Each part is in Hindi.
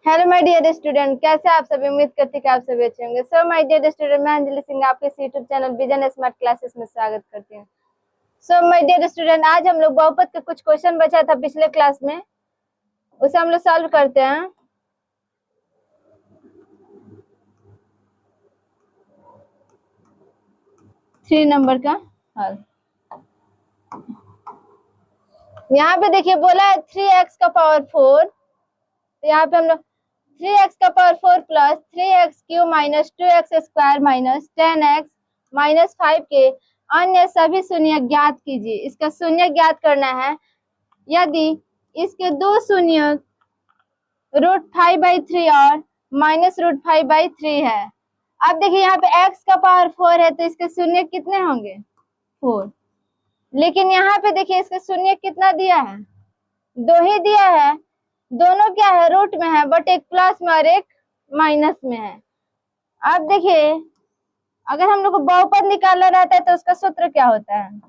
हेलो माय डियर स्टूडेंट, कैसे आप सभी। उम्मीद करती कि आप सभी अच्छे होंगे। सो माय डियर स्टूडेंट, मैं अंजलि सिंह आपके YouTube channel vision smart classes में स्वागत करती हूँ। सो माय डियर स्टूडेंट, आज हम लोग बहुपद के कुछ क्वेश्चन बचा था पिछले क्लास में, उसे हम लोग सॉल्व करते हैं। थ्री नंबर का हल। यहाँ पे देखिए बोला है 3x का पावर 4, तो यहाँ पे हम लोग 3x का power 4 plus 3x cube minus 2x square minus 10x minus 5 के अन्य सभी शून्य ज्ञात कीजिए। इसका शून्य ज्ञात करना है। यदि इसके दो शून्य √5/3 और -√5/3 है। अब देखिए यहाँ पे x का पावर 4 है, तो इसके शून्य कितने होंगे? 4। लेकिन यहाँ पे देखिए इसका शून्य कितना दिया है? 2 ही दिया है। दोनों क्या है? रूट में है, बट एक प्लस में और एक माइनस में है। अब देखिए अगर हम लोग को बहुपद निकालना रहता है तो उसका सूत्र क्या होता है?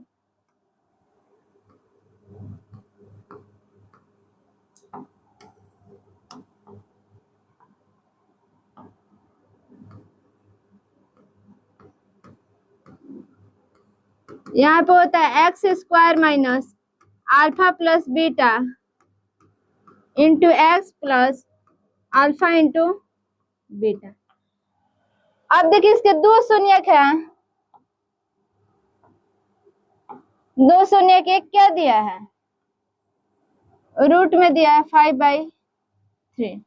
यहाँ पे होता है x square minus alpha plus beta into x plus alpha into beta. अब देखिए इसके दो शून्यक है, दो शून्यक एक क्या दिया है? रूट में दिया है 5/3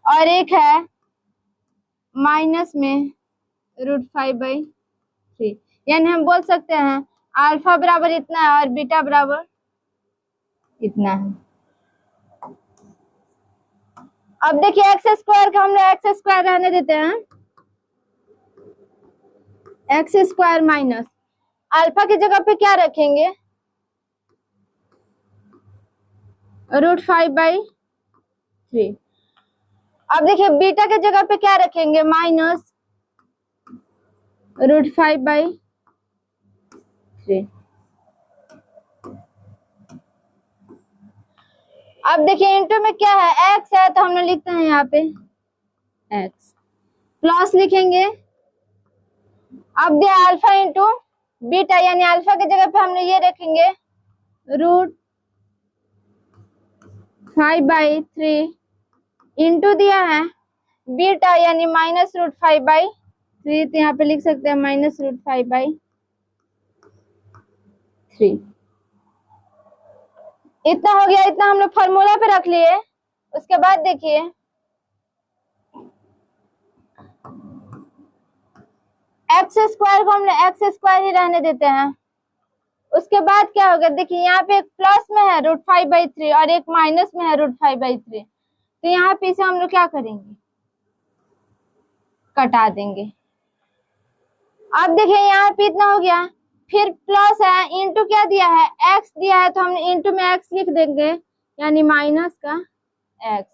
और एक है माइनस में √5/3। यानी हम बोल सकते हैं अल्फा बराबर इतना है और बीटा बराबर इतना है। अब देखिए एक्स स्क्वायर का हम लोग एक्स स्क्वायर रहने देते हैं। एक्स स्क्वायर माइनस अल्फा की जगह पे क्या रखेंगे? √5/3। अब देखिए बीटा की जगह पे क्या रखेंगे? माइनस √5/3। अब देखिए इंटू में क्या है? एक्स है, तो हम लोग लिखते हैं यहाँ पे एक्स प्लस लिखेंगे। अब दिया अल्फा इंटू बीटा, यानी अल्फा की जगह पे हम लोग ये रखेंगे √5/3 इंटू दिया है बीटा यानी -√5/3, तो यहाँ पे लिख सकते हैं -√5/3। इतना हो गया। इतना हम लोग फॉर्मूला पे रख लिए। उसके बाद देखिए एक्स स्क्वायर को हम लोग एक्स स्क्वायर ही रहने देते हैं। उसके बाद क्या होगा? देखिए यहाँ पे एक प्लस में है √5/3 और एक माइनस में है √5/3, तो यहाँ पे इसे हम लोग क्या करेंगे? कटा देंगे। अब देखिए यहाँ पे इतना हो गया, फिर प्लस है, इंटू क्या दिया है? एक्स दिया है, तो हम इंटू में एक्स लिख देंगे, यानी माइनस का एक्स।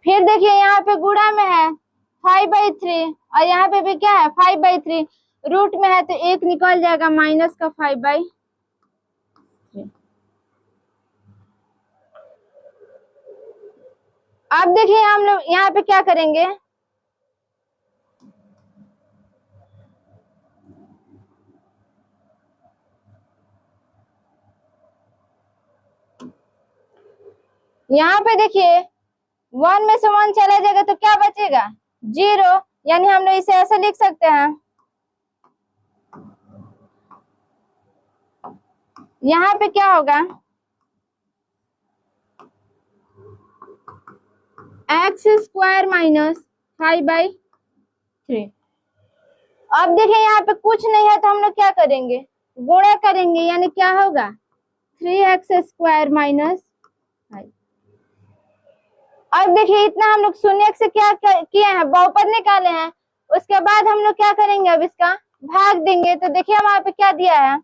फिर देखिए यहाँ पे गुणा में है 5/3 और यहाँ पे भी क्या है? 5/3। रूट में है तो एक निकल जाएगा, माइनस का 5/3। अब देखिए हम लोग यहाँ पे क्या करेंगे? यहाँ पे देखिए 1 में से 1 चला जाएगा तो क्या बचेगा? 0। यानी हम लोग इसे ऐसे लिख सकते हैं। यहाँ पे क्या होगा? X square minus 5/3। अब देखिए यहाँ पे कुछ नहीं है तो हम लोग क्या करेंगे? गुणा करेंगे, यानी क्या होगा? 3x square minus 5। अब देखिए इतना हम लोग शून्य से क्या किए हैं? बहुपद निकाले हैं। उसके बाद हम लोग क्या करेंगे? अब इसका भाग देंगे। तो देखिए वहां पे क्या दिया है?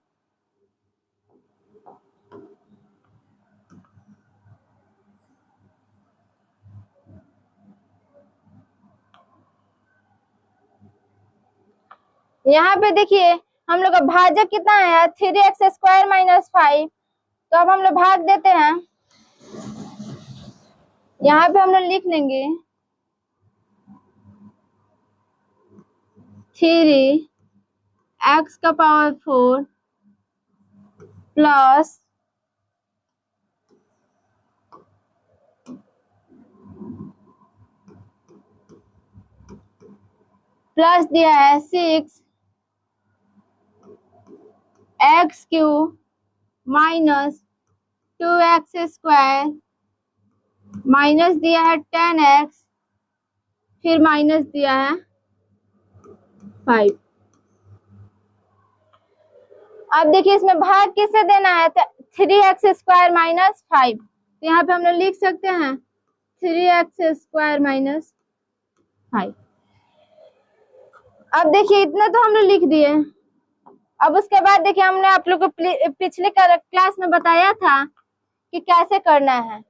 यहाँ पे देखिए हम लोग का भाजक कितना है? 3x square minus 5। तो अब हम लोग भाग देते हैं। यहाँ पे हम लोग लिख लेंगे 3x⁴ प्लस दिया है 6x³ माइनस 2x² माइनस दिया है 10x, फिर माइनस दिया है 5। अब देखिए इसमें भाग किससे देना है, तो 3x² माइनस 5, तो यहाँ पे हम लोग लिख सकते हैं 3x² माइनस 5। अब देखिए इतना तो हम लोग लिख दिए। अब उसके बाद देखिए हमने आप लोग को पिछले क्लास में बताया था कि कैसे करना है।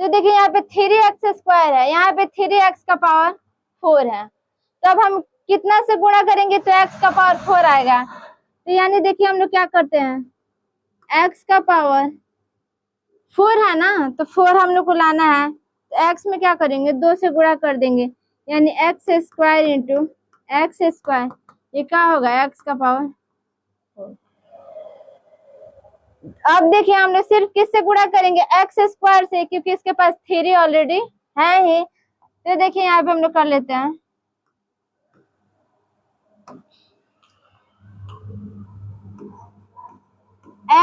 तो देखिए यहाँ पे 3x² है, यहाँ पे 3x⁴ है, तो अब हम कितना से गुणा करेंगे तो x⁴ आएगा। तो यानी देखिए हम लोग क्या करते हैं, x⁴ है ना, तो 4 हम लोग को लाना है, तो x में क्या करेंगे 2 से गुणा कर देंगे, यानी x² इंटू x², ये क्या होगा x⁴। अब देखिए हम लोग सिर्फ किससे गुणा करेंगे x² से, क्योंकि इसके पास 3 ऑलरेडी है ही। तो देखिए यहाँ पे हम लोग कर लेते हैं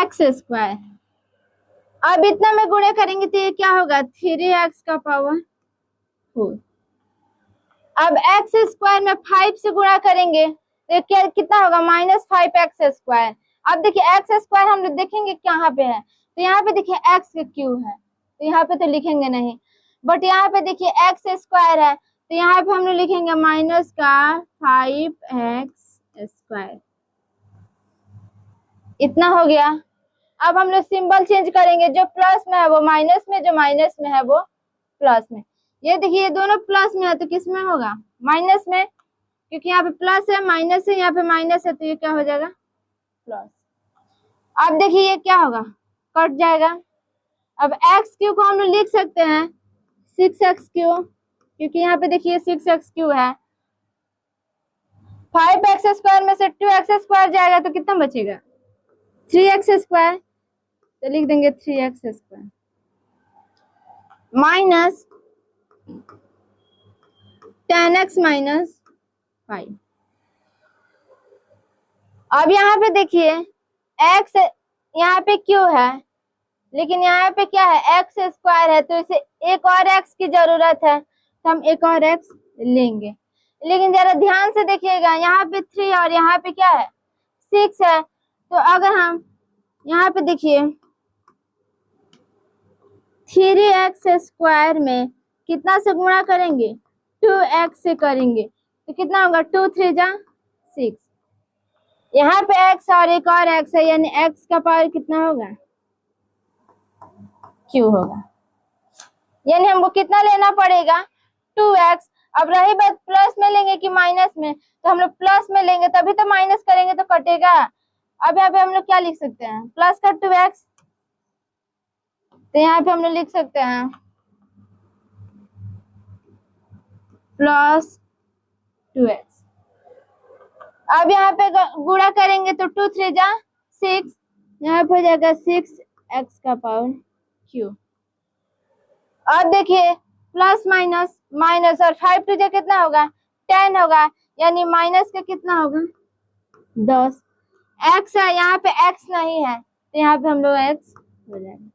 x²। अब इतना में गुणा करेंगे तो ये क्या होगा 3x⁴। अब x² में 5 से गुणा करेंगे तो क्या कितना होगा -5x²। अब देखिए x² हम लोग देखेंगे कहाँ पे है, तो यहाँ पे देखिए x³ है, तो यहाँ पे तो लिखेंगे नहीं, बट यहाँ पे देखिए x² है, तो यहाँ पे हम लोग लिखेंगे -5x²। इतना हो गया। अब हम लोग सिंबल चेंज करेंगे, जो प्लस में है वो माइनस में, जो माइनस में है वो प्लस में। ये देखिए ये दोनों प्लस में है तो किस में होगा माइनस में, क्योंकि यहाँ पे प्लस है माइनस है, यहाँ पे माइनस है, तो ये क्या हो जाएगा प्लस। अब देखिए ये क्या होगा कट जाएगा। अब x³ को हम लोग लिख सकते हैं 6x³, क्योंकि यहाँ पे देखिए 6x³ है। 5x² में से 2x² जाएगा तो कितना बचेगा 3x², तो लिख देंगे 3x² माइनस 10x माइनस 5। अब यहाँ पे देखिए x यहाँ पे क्यों है, लेकिन यहाँ पे क्या है x² है, तो इसे एक और x की जरूरत है, तो हम एक और x लेंगे। लेकिन जरा ध्यान से देखिएगा, यहाँ पे 3 और यहाँ पे क्या है 6 है, तो अगर हम यहाँ पे देखिए 3x² में कितना से गुणा करेंगे 2x से करेंगे, तो कितना होगा 2 3 जा 6। यहाँ पे x और एक और x है, यानी x का पावर कितना होगा q होगा, यानी हमको कितना लेना पड़ेगा 2x। अब रही बात प्लस में लेंगे कि माइनस में, तो हम लोग प्लस में लेंगे तभी तो माइनस करेंगे तो कटेगा। अब यहाँ पे हम लोग क्या लिख सकते हैं प्लस का 2x, तो यहाँ पे हम लोग लिख सकते हैं प्लस 2x। अब यहाँ पे गुणा करेंगे तो 2 3 जा 6, यहाँ पे हो जाएगा 6x का पावर q। अब देखिए प्लस माइनस माइनस, और 5 2 जा कितना होगा 10 होगा, यानी माइनस का कितना होगा 10। x है, यहाँ पे x नहीं है, तो यहाँ पे हम लोग x हो जाएगा।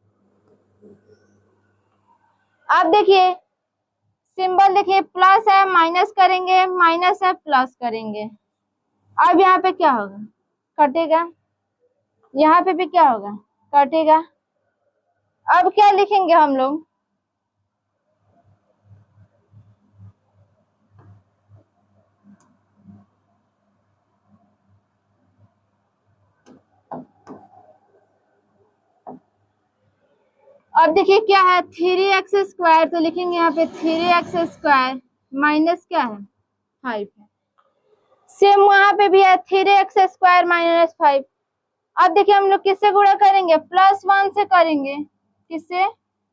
अब देखिए सिंबल देखिए प्लस है माइनस करेंगे, माइनस है प्लस करेंगे। अब यहाँ पे क्या होगा कटेगा, यहाँ पे भी क्या होगा कटेगा। अब क्या लिखेंगे हम लोग अब देखिए क्या है 3x², तो लिखेंगे यहाँ पे 3x² माइनस क्या है 5 है। सेम वहां पे भी है 3x² माइनस 5। अब देखिए हम लोग किससे गुणा करेंगे +1 से करेंगे, किससे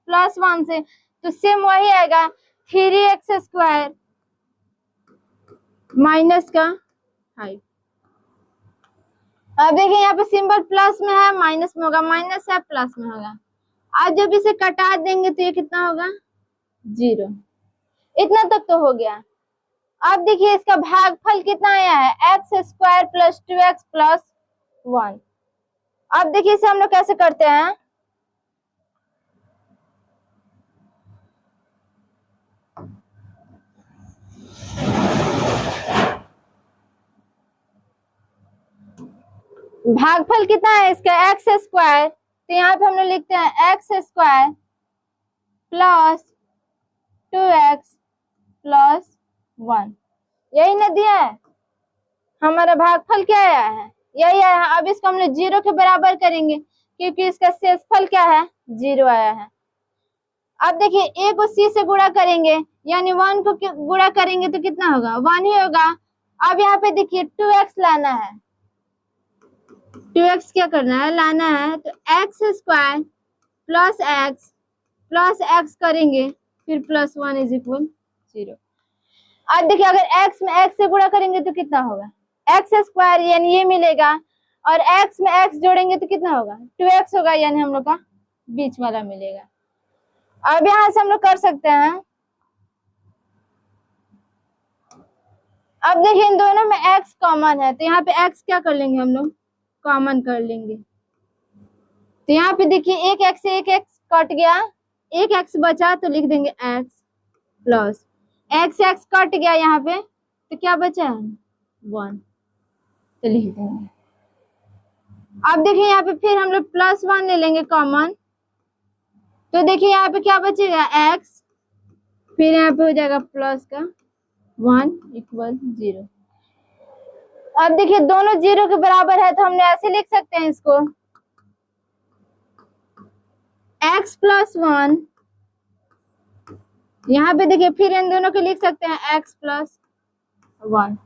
+1 से, तो सेम वही आएगा 3x² माइनस का 5। अब देखिए यहाँ पे सिंबल प्लस में है, माइनस में होगा, माइनस है प्लस में होगा। आज जब इसे कटा देंगे तो ये कितना होगा 0। इतना तक तो हो गया। अब देखिए इसका भागफल कितना आया है x² + 2x + 1। अब देखिए इसे हम लोग कैसे करते हैं, भागफल कितना है इसका x², तो यहाँ पे हम लोग लिखते हैं x² + 2x + 1। यही ना दिया है, हमारा भागफल क्या आया है, यही आया है। अब इसको हम लोग 0 के बराबर करेंगे क्योंकि इसका शेषफल क्या है 0 आया है। अब देखिए a को c से गुणा करेंगे, यानी 1 को गुणा करेंगे तो कितना होगा 1 ही होगा। अब यहाँ पे देखिए 2x लाना है, 2x क्या करना है लाना है, तो x² + x करेंगे फिर +1 = 0। अब देखिए अगर x में x से गुणा करेंगे तो कितना होगा x² यानी ये मिलेगा, और x में x जोड़ेंगे तो कितना होगा 2x होगा, यानी हम लोग का बीच वाला मिलेगा। अब यहाँ से हम लोग कर सकते हैं, अब देखिए इन दोनों में x कॉमन है तो यहाँ पे x क्या कर लेंगे हम लोग कॉमन कर लेंगे। तो यहाँ पे देखिए एक x से एक x कट गया, एक x बचा तो लिख देंगे x प्लस x कट गया यहाँ पे तो क्या बचा है 1 तो लिख देंगे। अब देखिए यहाँ पे फिर हम लोग +1 ले लेंगे कॉमन, तो देखिए यहाँ पे क्या बचेगा x, फिर यहाँ पे हो जाएगा प्लस का 1 = 0। अब देखिए दोनों 0 के बराबर है तो हमने ऐसे लिख सकते हैं इसको x + 1, यहाँ पे देखिए फिर इन दोनों को लिख सकते हैं x + 1।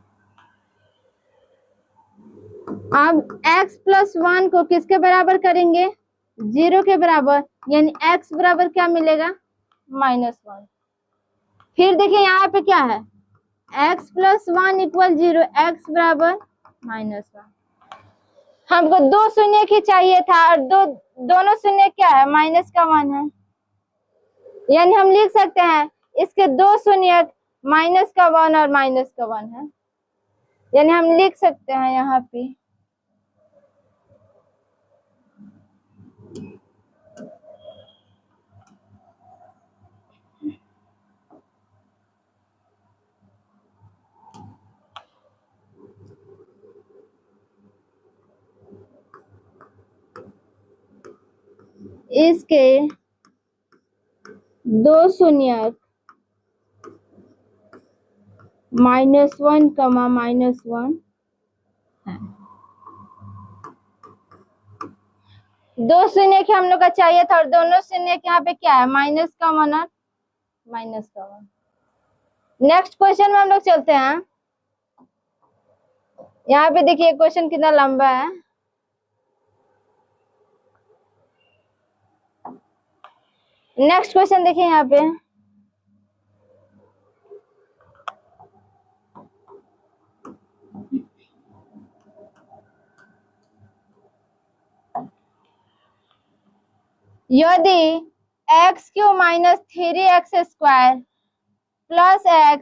अब x + 1 को किसके बराबर करेंगे 0 के बराबर, यानी x बराबर क्या मिलेगा -1। फिर देखिए यहाँ पे क्या है x + 1 = 0, x बराबर -1। हमको 2 शून्य ही चाहिए था और दोनों शून्य क्या है -1 है, यानी हम लिख सकते हैं इसके 2 शून्य -1 और -1 है, यानी हम लिख सकते हैं यहाँ पे इसके 2 शून्य -1, -1 है। 2 शून्य के हम लोग का चाहिए था और दोनों शून्य के यहाँ पे क्या है -1 और -1। नेक्स्ट क्वेश्चन में हम लोग चलते हैं। यहाँ पे देखिए क्वेश्चन कितना लंबा है। नेक्स्ट क्वेश्चन देखिए यहाँ पे यदि x³ - 3x² + x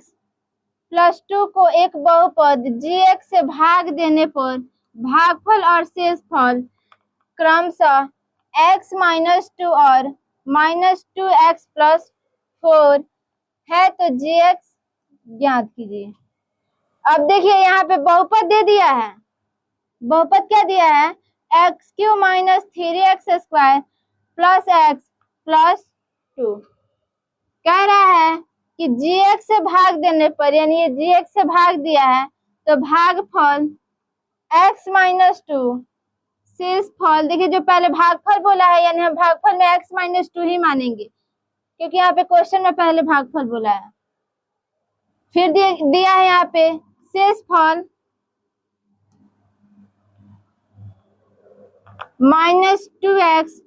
+ 2 को एक बहुपद gx से भाग देने पर भागफल और शेषफल क्रमशः x - 2 और -2x + 4 है तो gx ज्ञात कीजिए। अब देखिए यहाँ पे बहुपद दे दिया है, बहुपद क्या दिया है x³ - 3x² + x + 2 कह रहा है कि gx से भाग देने पर, यानी ये gx से भाग दिया है तो भागफल x - 2 शेषफल, देखिए जो पहले भागफल बोला है यानी हम भागफल में x - 2 ही मानेंगे क्योंकि यहाँ पे क्वेश्चन में पहले भागफल बोला है। फिर दिया है यहाँ पे शेषफल -2x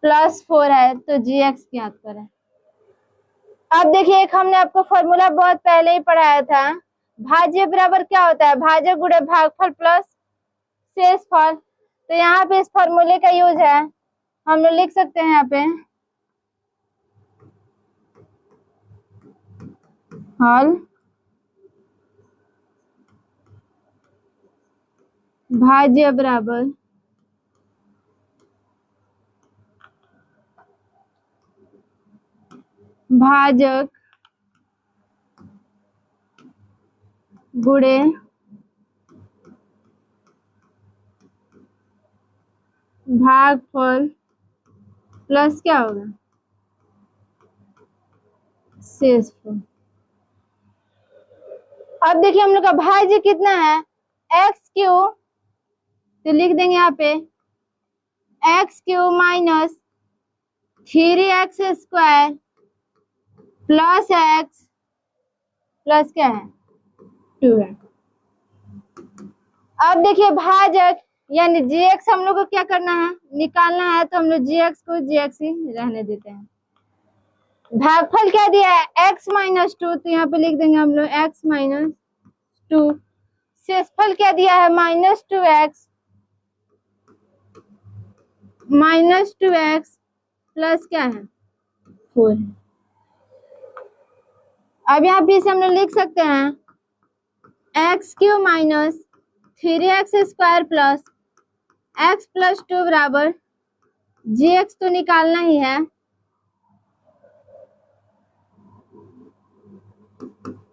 +4 है तो gx ज्ञात करें। अब देखिए एक हमने आपको फॉर्मूला बहुत पहले ही पढ़ाया था, भाज्य बराबर क्या होता है, भाज्य गुणे भागफल प्लस शेषफल। तो यहाँ पे इस फॉर्मूले का यूज है, हम लोग लिख सकते हैं यहाँ पे हल भाज्य बराबर भाजक गुणे भागफल प्लस क्या होगा शेषफल। अब देखिए हम लोग का भाज्य कितना है x3, तो लिख देंगे यहाँ पे x3 minus 3x² plus x plus क्या है 2 है। अब देखिए भाजक यानी gx हम लोग को क्या करना है निकालना है, तो हम लोग gx को gx ही रहने देते हैं। भागफल क्या दिया है x-2, तो यहाँ पे लिख देंगे हम लोग x-2। शेषफल क्या दिया है -2x प्लस क्या है 4 है। अब यहाँ पे हम लोग लिख सकते हैं x³ minus 3x² plus x plus 2 बराबर gx तो निकालना ही है,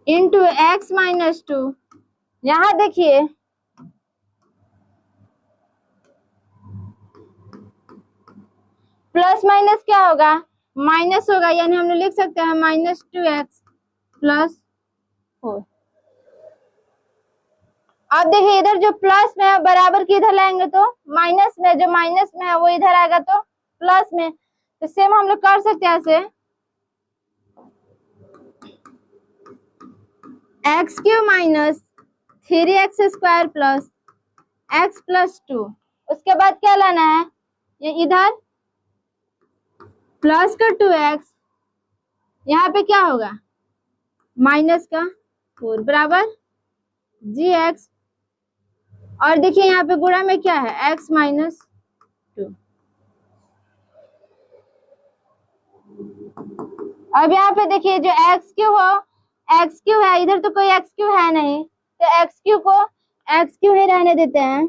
इंटू x-2। यहाँ देखिए प्लस माइनस क्या होगा माइनस होगा, यानी हम लोग लिख सकते हैं -2x प्लस 4। अब देखिए इधर जो प्लस में है बराबर की इधर लाएंगे तो माइनस में, जो माइनस में है वो इधर आएगा तो प्लस में, तो सेम हम लोग कर सकते हैं ऐसे x³ minus 3x² plus x plus 2। उसके बाद क्या लाना है ये इधर प्लस का 2x, यहाँ पे क्या होगा माइनस का 4 बराबर gx, और देखिए यहाँ पे गुणा में क्या है x-2। अब यहाँ पे देखिए जो x³ है इधर तो कोई x³ है नहीं, तो x³ को x³ ही रहने देते हैं,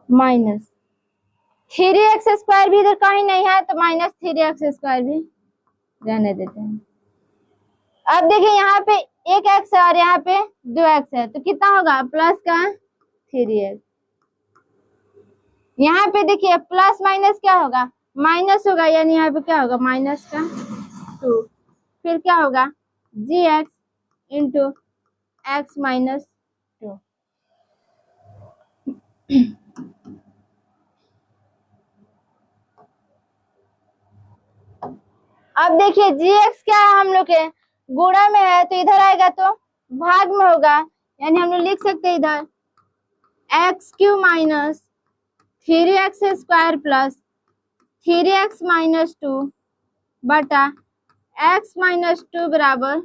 माइनस 3x² भी इधर कहीं नहीं है तो -3x² भी रहने देते हैं। अब देखिए यहाँ पे एक x है और यहाँ पे 2x है, तो कितना होगा प्लस का 3x। यहाँ पे देखिए प्लस माइनस क्या होगा माइनस होगा, यानी यहाँ पे क्या होगा माइनस का 2, फिर क्या होगा gx इंटू x-2। अब देखिए gx क्या है हम लोग के गुणा में है, तो इधर आएगा तो भाग में होगा, यानी हम लोग लिख सकते हैं इधर x³ minus 3x² plus 3x-2 बटा x-2 बराबर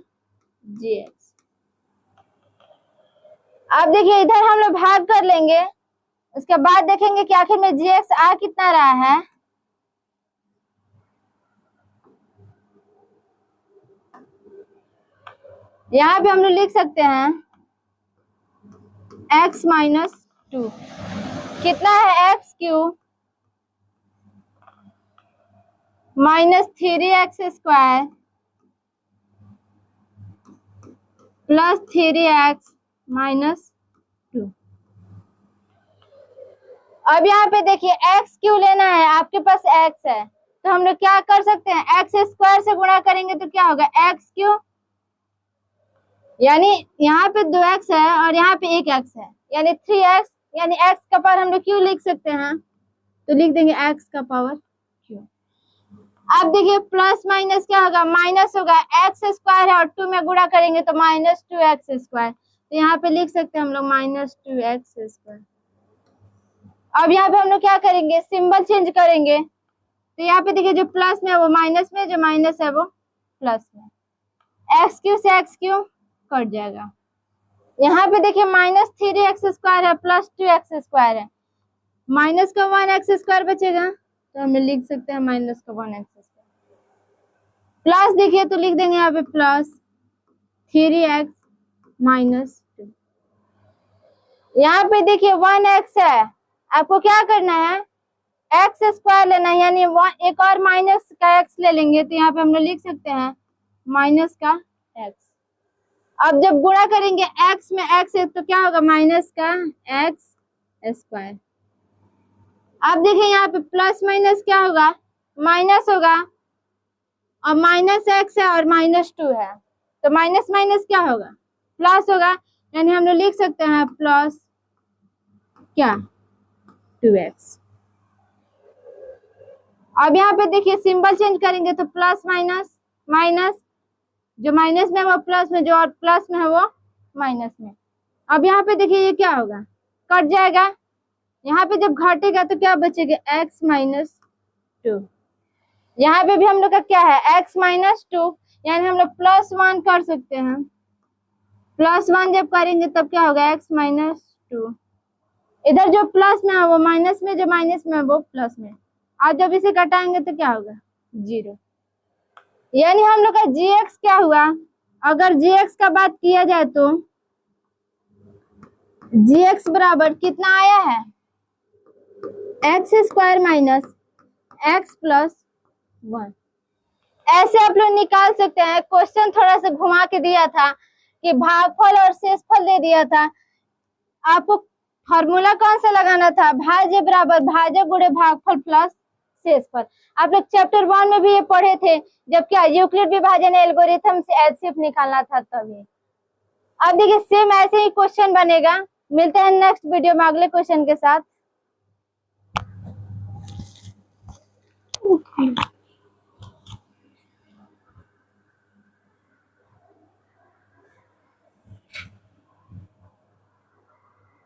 gx। अब देखिए इधर हम लोग भाग कर लेंगे, उसके बाद देखेंगे कि आखिर में gx आ कितना रहा है। यहाँ पे हम लोग लिख सकते हैं x-2 कितना है x³ minus 3x² plus 3x-2। अब यहाँ पे देखिए x³ लेना है, आपके पास x है तो हम लोग क्या कर सकते हैं x² से गुणा करेंगे तो क्या होगा x³, यानी यहाँ पे 2x है और यहाँ पे 1x है यानी 3x, यानी x का पावर हम लोग क्यों लिख सकते हैं, तो लिख देंगे x का पावर क्यों। अब देखिए प्लस माइनस क्या होगा माइनस होगा, x² है और 2 में गुणा करेंगे तो -2x², तो यहाँ पे लिख सकते हैं हम लोग -2x²। अब यहाँ पे हम लोग क्या करेंगे सिंबल चेंज करेंगे, तो यहाँ पे देखिए जो प्लस में है वो माइनस में, जो माइनस है वो प्लस में। एक्स क्यू से एक्स क्यू कट जाएगा। यहाँ पे देखिए -3x² है प्लस 2x² है, माइनस का 1x² बचेगा, तो हम लिख सकते हैं -1x²। प्लस देखिए तो लिख देंगे यहाँ पे प्लस 3x -2। यहाँ पे देखिए 1x है, आपको क्या करना है, x² लेना है, यानी एक और माइनस का x ले लेंगे, तो यहाँ पे हम लोग लिख सकते हैं माइनस का x। अब जब गुणा करेंगे x में x है तो क्या होगा, माइनस का x²। अब देखिए यहाँ पे प्लस माइनस क्या होगा, माइनस होगा, और माइनस x है और -2 है, तो माइनस माइनस क्या होगा, प्लस होगा, यानी हम लोग लिख सकते हैं प्लस क्या 2x। अब यहाँ पे देखिए सिंबल चेंज करेंगे तो प्लस माइनस माइनस, जो माइनस में वो प्लस में, जो और प्लस में है वो माइनस में। अब यहाँ पे देखिए ये क्या होगा, कट जाएगा, यहाँ पे जब घटेगा तो क्या बचेगा, x -2। यहाँ पे भी हम लोग का क्या है, x -2, यानी हम लोग +1 कर सकते हैं। +1 जब करेंगे तब क्या होगा, x -2। इधर जो प्लस में है वो माइनस में, जो माइनस में है वो प्लस में, और जब इसे घटाएंगे तो क्या होगा, 0। यानी हम लोग का gx क्या हुआ, अगर gx का बात किया जाए तो gx बराबर कितना आया है, x² -x + 1। ऐसे आप लोग निकाल सकते हैं। क्वेश्चन थोड़ा सा घुमा के दिया था कि भागफल और शेषफल दे दिया था, आपको फॉर्मूला कौन सा लगाना था, भाज्य बराबर भाजक गुणे भागफल प्लस शेषफल। आप लोग चैप्टर 1 में भी ये पढ़े थे, जब क्या यूक्लिड विभाजन एल्गोरिथम से एचसीएफ निकालना था तभी। अब देखिए सेम ऐसे ही क्वेश्चन बनेगा। मिलते हैं नेक्स्ट वीडियो में अगले क्वेश्चन के साथ।